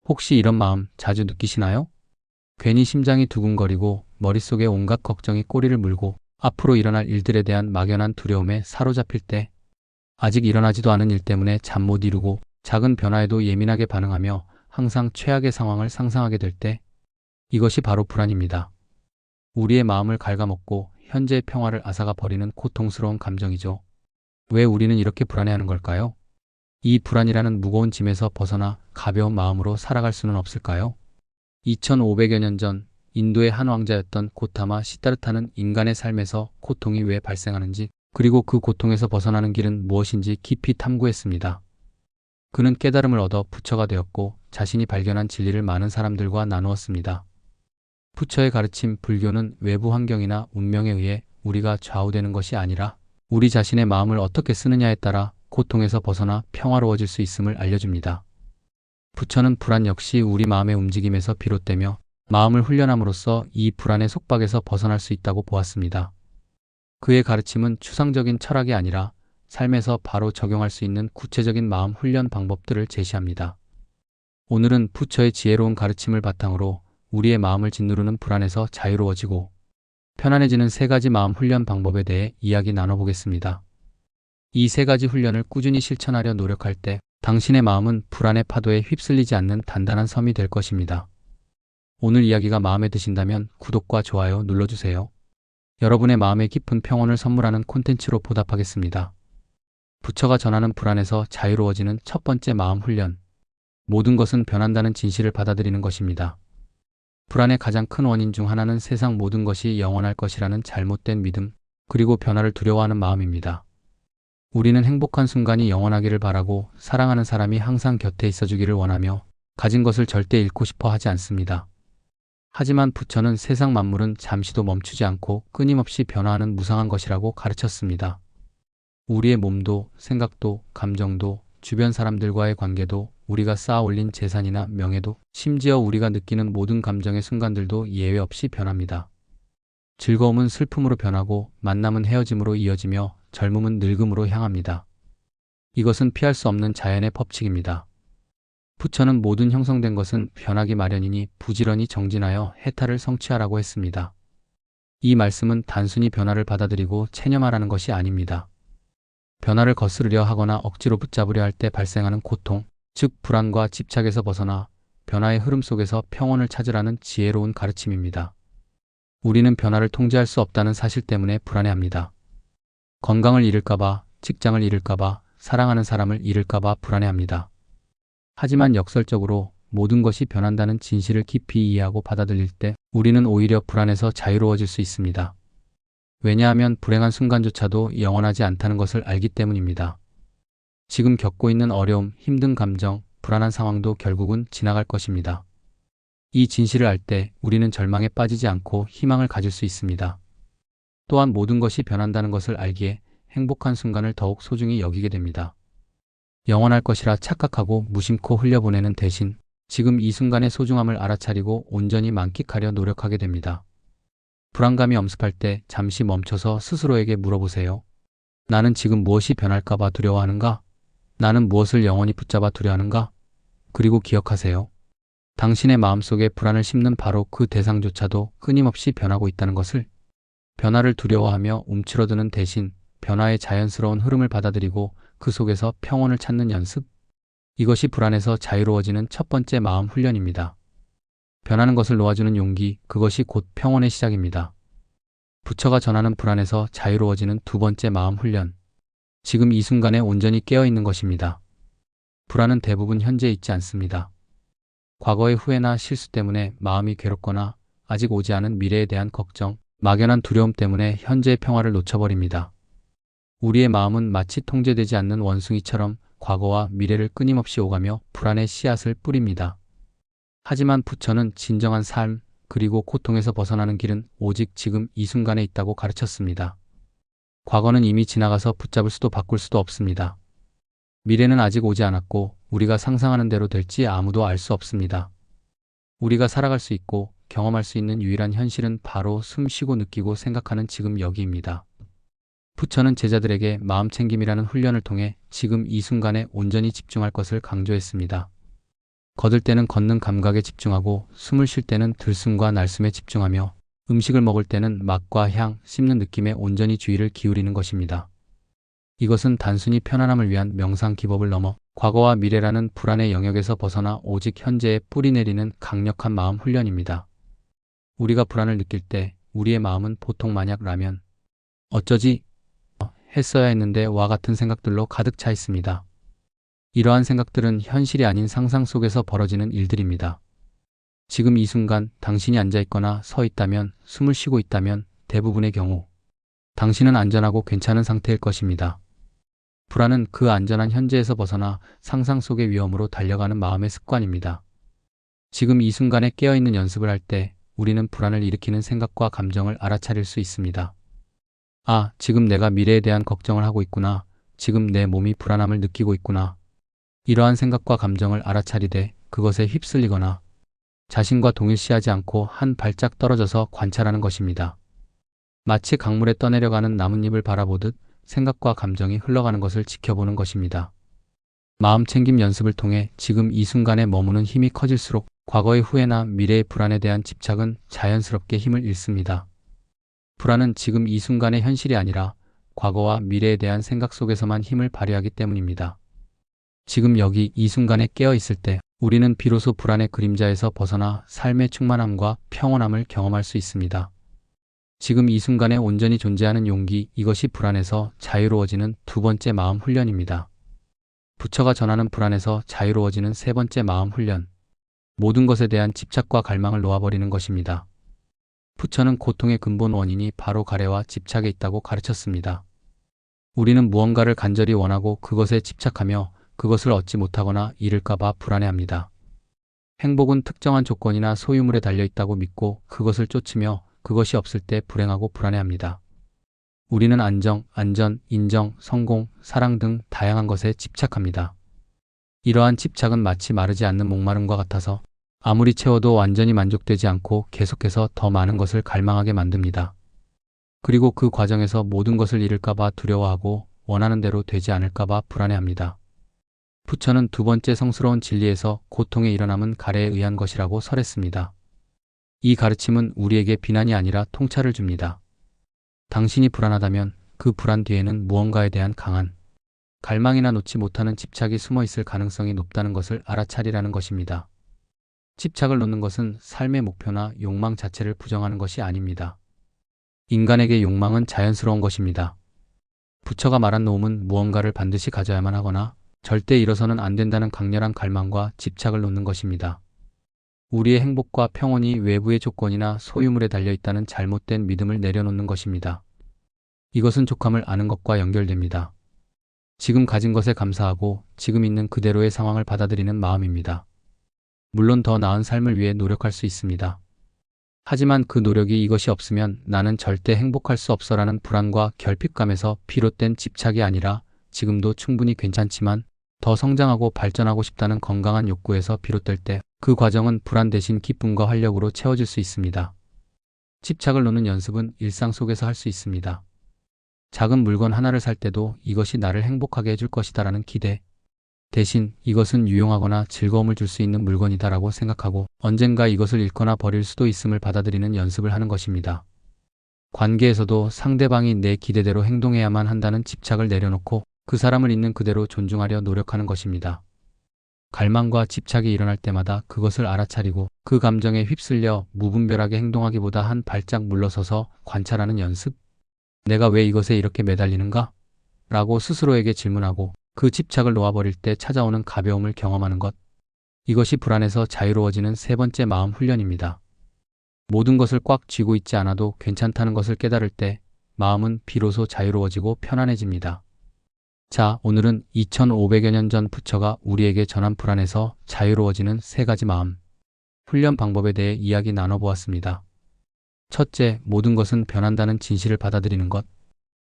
혹시 이런 마음 자주 느끼시나요? 괜히 심장이 두근거리고 머릿속에 온갖 걱정이 꼬리를 물고 앞으로 일어날 일들에 대한 막연한 두려움에 사로잡힐 때, 아직 일어나지도 않은 일 때문에 잠 못 이루고 작은 변화에도 예민하게 반응하며 항상 최악의 상황을 상상하게 될 때, 이것이 바로 불안입니다. 우리의 마음을 갉아먹고 현재의 평화를 앗아가 버리는 고통스러운 감정이죠. 왜 우리는 이렇게 불안해하는 걸까요? 이 불안이라는 무거운 짐에서 벗어나 가벼운 마음으로 살아갈 수는 없을까요? 2500여 년 전 인도의 한 왕자였던 고타마 시다르타는 인간의 삶에서 고통이 왜 발생하는지, 그리고 그 고통에서 벗어나는 길은 무엇인지 깊이 탐구했습니다. 그는 깨달음을 얻어 부처가 되었고 자신이 발견한 진리를 많은 사람들과 나누었습니다. 부처의 가르침 불교는 외부 환경이나 운명에 의해 우리가 좌우되는 것이 아니라 우리 자신의 마음을 어떻게 쓰느냐에 따라 고통에서 벗어나 평화로워질 수 있음을 알려줍니다. 부처는 불안 역시 우리 마음의 움직임에서 비롯되며 마음을 훈련함으로써 이 불안의 속박에서 벗어날 수 있다고 보았습니다. 그의 가르침은 추상적인 철학이 아니라 삶에서 바로 적용할 수 있는 구체적인 마음 훈련 방법들을 제시합니다. 오늘은 부처의 지혜로운 가르침을 바탕으로 우리의 마음을 짓누르는 불안에서 자유로워지고 편안해지는 세 가지 마음 훈련 방법에 대해 이야기 나눠보겠습니다. 이 세 가지 훈련을 꾸준히 실천하려 노력할 때 당신의 마음은 불안의 파도에 휩쓸리지 않는 단단한 섬이 될 것입니다. 오늘 이야기가 마음에 드신다면 구독과 좋아요 눌러주세요. 여러분의 마음에 깊은 평온을 선물하는 콘텐츠로 보답하겠습니다. 부처가 전하는 불안에서 자유로워지는 첫 번째 마음 훈련. 모든 것은 변한다는 진실을 받아들이는 것입니다. 불안의 가장 큰 원인 중 하나는 세상 모든 것이 영원할 것이라는 잘못된 믿음, 그리고 변화를 두려워하는 마음입니다. 우리는 행복한 순간이 영원하기를 바라고 사랑하는 사람이 항상 곁에 있어주기를 원하며 가진 것을 절대 잃고 싶어 하지 않습니다. 하지만 부처는 세상 만물은 잠시도 멈추지 않고 끊임없이 변화하는 무상한 것이라고 가르쳤습니다. 우리의 몸도, 생각도, 감정도, 주변 사람들과의 관계도, 우리가 쌓아 올린 재산이나 명예도, 심지어 우리가 느끼는 모든 감정의 순간들도 예외 없이 변합니다. 즐거움은 슬픔으로 변하고 만남은 헤어짐으로 이어지며 젊음은 늙음으로 향합니다. 이것은 피할 수 없는 자연의 법칙입니다. 부처는 모든 형성된 것은 변하기 마련이니 부지런히 정진하여 해탈을 성취하라고 했습니다. 이 말씀은 단순히 변화를 받아들이고 체념하라는 것이 아닙니다. 변화를 거스르려 하거나 억지로 붙잡으려 할 때 발생하는 고통, 즉 불안과 집착에서 벗어나 변화의 흐름 속에서 평온을 찾으라는 지혜로운 가르침입니다. 우리는 변화를 통제할 수 없다는 사실 때문에 불안해합니다. 건강을 잃을까봐, 직장을 잃을까봐, 사랑하는 사람을 잃을까봐 불안해합니다. 하지만 역설적으로 모든 것이 변한다는 진실을 깊이 이해하고 받아들일 때 우리는 오히려 불안에서 자유로워질 수 있습니다. 왜냐하면 불행한 순간조차도 영원하지 않다는 것을 알기 때문입니다. 지금 겪고 있는 어려움, 힘든 감정, 불안한 상황도 결국은 지나갈 것입니다. 이 진실을 알 때 우리는 절망에 빠지지 않고 희망을 가질 수 있습니다. 또한 모든 것이 변한다는 것을 알기에 행복한 순간을 더욱 소중히 여기게 됩니다. 영원할 것이라 착각하고 무심코 흘려보내는 대신 지금 이 순간의 소중함을 알아차리고 온전히 만끽하려 노력하게 됩니다. 불안감이 엄습할 때 잠시 멈춰서 스스로에게 물어보세요. 나는 지금 무엇이 변할까봐 두려워하는가? 나는 무엇을 영원히 붙잡아 두려워하는가? 그리고 기억하세요. 당신의 마음속에 불안을 심는 바로 그 대상조차도 끊임없이 변하고 있다는 것을. 변화를 두려워하며 움츠러드는 대신 변화의 자연스러운 흐름을 받아들이고 그 속에서 평온을 찾는 연습. 이것이 불안에서 자유로워지는 첫 번째 마음 훈련입니다. 변하는 것을 놓아주는 용기, 그것이 곧 평온의 시작입니다. 부처가 전하는 불안에서 자유로워지는 두 번째 마음 훈련. 지금 이 순간에 온전히 깨어있는 것입니다. 불안은 대부분 현재에 있지 않습니다. 과거의 후회나 실수 때문에 마음이 괴롭거나 아직 오지 않은 미래에 대한 걱정, 막연한 두려움 때문에 현재의 평화를 놓쳐버립니다. 우리의 마음은 마치 통제되지 않는 원숭이처럼 과거와 미래를 끊임없이 오가며 불안의 씨앗을 뿌립니다. 하지만 부처는 진정한 삶, 그리고 고통에서 벗어나는 길은 오직 지금 이 순간에 있다고 가르쳤습니다. 과거는 이미 지나가서 붙잡을 수도 바꿀 수도 없습니다. 미래는 아직 오지 않았고 우리가 상상하는 대로 될지 아무도 알 수 없습니다. 우리가 살아갈 수 있고 경험할 수 있는 유일한 현실은 바로 숨 쉬고 느끼고 생각하는 지금 여기입니다. 부처는 제자들에게 마음챙김이라는 훈련을 통해 지금 이 순간에 온전히 집중할 것을 강조했습니다. 걷을 때는 걷는 감각에 집중하고 숨을 쉴 때는 들숨과 날숨에 집중하며 음식을 먹을 때는 맛과 향, 씹는 느낌에 온전히 주의를 기울이는 것입니다. 이것은 단순히 편안함을 위한 명상 기법을 넘어 과거와 미래라는 불안의 영역에서 벗어나 오직 현재에 뿌리 내리는 강력한 마음 훈련입니다. 우리가 불안을 느낄 때 우리의 마음은 보통 만약 라면, 어쩌지 했어야 했는데 와 같은 생각들로 가득 차 있습니다. 이러한 생각들은 현실이 아닌 상상 속에서 벌어지는 일들입니다. 지금 이 순간 당신이 앉아 있거나 서 있다면, 숨을 쉬고 있다면 대부분의 경우 당신은 안전하고 괜찮은 상태일 것입니다. 불안은 그 안전한 현재에서 벗어나 상상 속의 위험으로 달려가는 마음의 습관입니다. 지금 이 순간에 깨어있는 연습을 할 때 우리는 불안을 일으키는 생각과 감정을 알아차릴 수 있습니다. 아, 지금 내가 미래에 대한 걱정을 하고 있구나. 지금 내 몸이 불안함을 느끼고 있구나. 이러한 생각과 감정을 알아차리되 그것에 휩쓸리거나 자신과 동일시하지 않고 한 발짝 떨어져서 관찰하는 것입니다. 마치 강물에 떠내려가는 나뭇잎을 바라보듯 생각과 감정이 흘러가는 것을 지켜보는 것입니다. 마음 챙김 연습을 통해 지금 이 순간에 머무는 힘이 커질수록 과거의 후회나 미래의 불안에 대한 집착은 자연스럽게 힘을 잃습니다. 불안은 지금 이 순간의 현실이 아니라 과거와 미래에 대한 생각 속에서만 힘을 발휘하기 때문입니다. 지금 여기 이 순간에 깨어 있을 때 우리는 비로소 불안의 그림자에서 벗어나 삶의 충만함과 평온함을 경험할 수 있습니다. 지금 이 순간에 온전히 존재하는 용기, 이것이 불안에서 자유로워지는 두 번째 마음 훈련입니다. 부처가 전하는 불안에서 자유로워지는 세 번째 마음 훈련. 모든 것에 대한 집착과 갈망을 놓아버리는 것입니다. 부처는 고통의 근본 원인이 바로 가래와 집착에 있다고 가르쳤습니다. 우리는 무언가를 간절히 원하고 그것에 집착하며 그것을 얻지 못하거나 잃을까봐 불안해합니다. 행복은 특정한 조건이나 소유물에 달려있다고 믿고 그것을 쫓으며 그것이 없을 때 불행하고 불안해합니다. 우리는 안정, 안전, 인정, 성공, 사랑 등 다양한 것에 집착합니다. 이러한 집착은 마치 마르지 않는 목마름과 같아서 아무리 채워도 완전히 만족되지 않고 계속해서 더 많은 것을 갈망하게 만듭니다. 그리고 그 과정에서 모든 것을 잃을까봐 두려워하고 원하는 대로 되지 않을까봐 불안해합니다. 부처는 두 번째 성스러운 진리에서 고통의 일어남은 가래에 의한 것이라고 설했습니다. 이 가르침은 우리에게 비난이 아니라 통찰을 줍니다. 당신이 불안하다면 그 불안 뒤에는 무언가에 대한 강한 갈망이나 놓지 못하는 집착이 숨어 있을 가능성이 높다는 것을 알아차리라는 것입니다. 집착을 놓는 것은 삶의 목표나 욕망 자체를 부정하는 것이 아닙니다. 인간에게 욕망은 자연스러운 것입니다. 부처가 말한 노음은 무언가를 반드시 가져야만 하거나 절대 잃어서는 안 된다는 강렬한 갈망과 집착을 놓는 것입니다. 우리의 행복과 평온이 외부의 조건이나 소유물에 달려있다는 잘못된 믿음을 내려놓는 것입니다. 이것은 족함을 아는 것과 연결됩니다. 지금 가진 것에 감사하고 지금 있는 그대로의 상황을 받아들이는 마음입니다. 물론 더 나은 삶을 위해 노력할 수 있습니다. 하지만 그 노력이 이것이 없으면 나는 절대 행복할 수 없어라는 불안과 결핍감에서 비롯된 집착이 아니라 지금도 충분히 괜찮지만 더 성장하고 발전하고 싶다는 건강한 욕구에서 비롯될 때 그 과정은 불안 대신 기쁨과 활력으로 채워질 수 있습니다. 집착을 놓는 연습은 일상 속에서 할 수 있습니다. 작은 물건 하나를 살 때도 이것이 나를 행복하게 해줄 것이다라는 기대 대신 이것은 유용하거나 즐거움을 줄 수 있는 물건이다라고 생각하고 언젠가 이것을 잃거나 버릴 수도 있음을 받아들이는 연습을 하는 것입니다. 관계에서도 상대방이 내 기대대로 행동해야만 한다는 집착을 내려놓고 그 사람을 있는 그대로 존중하려 노력하는 것입니다. 갈망과 집착이 일어날 때마다 그것을 알아차리고 그 감정에 휩쓸려 무분별하게 행동하기보다 한 발짝 물러서서 관찰하는 연습? 내가 왜 이것에 이렇게 매달리는가? 라고 스스로에게 질문하고 그 집착을 놓아버릴 때 찾아오는 가벼움을 경험하는 것. 이것이 불안에서 자유로워지는 세 번째 마음 훈련입니다. 모든 것을 꽉 쥐고 있지 않아도 괜찮다는 것을 깨달을 때 마음은 비로소 자유로워지고 편안해집니다. 자, 오늘은 2500여 년 전 부처가 우리에게 전한 불안에서 자유로워지는 세 가지 마음 훈련 방법에 대해 이야기 나눠보았습니다. 첫째, 모든 것은 변한다는 진실을 받아들이는 것.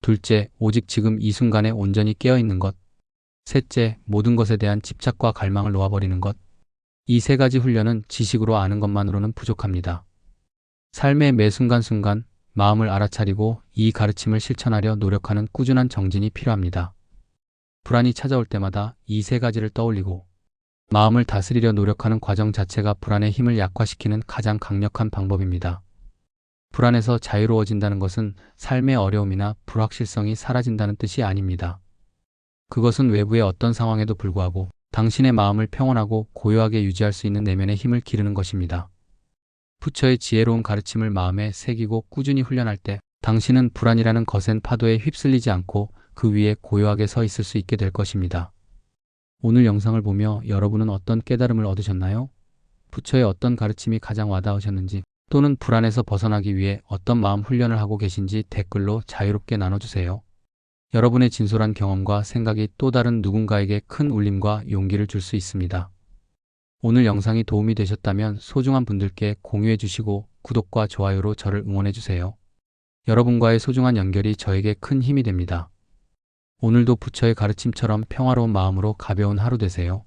둘째, 오직 지금 이 순간에 온전히 깨어있는 것. 셋째, 모든 것에 대한 집착과 갈망을 놓아버리는 것. 이 세 가지 훈련은 지식으로 아는 것만으로는 부족합니다. 삶의 매 순간순간 마음을 알아차리고 이 가르침을 실천하려 노력하는 꾸준한 정진이 필요합니다. 불안이 찾아올 때마다 이 세 가지를 떠올리고 마음을 다스리려 노력하는 과정 자체가 불안의 힘을 약화시키는 가장 강력한 방법입니다. 불안에서 자유로워진다는 것은 삶의 어려움이나 불확실성이 사라진다는 뜻이 아닙니다. 그것은 외부의 어떤 상황에도 불구하고 당신의 마음을 평온하고 고요하게 유지할 수 있는 내면의 힘을 기르는 것입니다. 부처의 지혜로운 가르침을 마음에 새기고 꾸준히 훈련할 때 당신은 불안이라는 거센 파도에 휩쓸리지 않고 그 위에 고요하게 서 있을 수 있게 될 것입니다. 오늘 영상을 보며 여러분은 어떤 깨달음을 얻으셨나요? 부처의 어떤 가르침이 가장 와닿으셨는지 또는 불안에서 벗어나기 위해 어떤 마음 훈련을 하고 계신지 댓글로 자유롭게 나눠주세요. 여러분의 진솔한 경험과 생각이 또 다른 누군가에게 큰 울림과 용기를 줄 수 있습니다. 오늘 영상이 도움이 되셨다면 소중한 분들께 공유해 주시고 구독과 좋아요로 저를 응원해 주세요. 여러분과의 소중한 연결이 저에게 큰 힘이 됩니다. 오늘도 부처의 가르침처럼 평화로운 마음으로 가벼운 하루 되세요.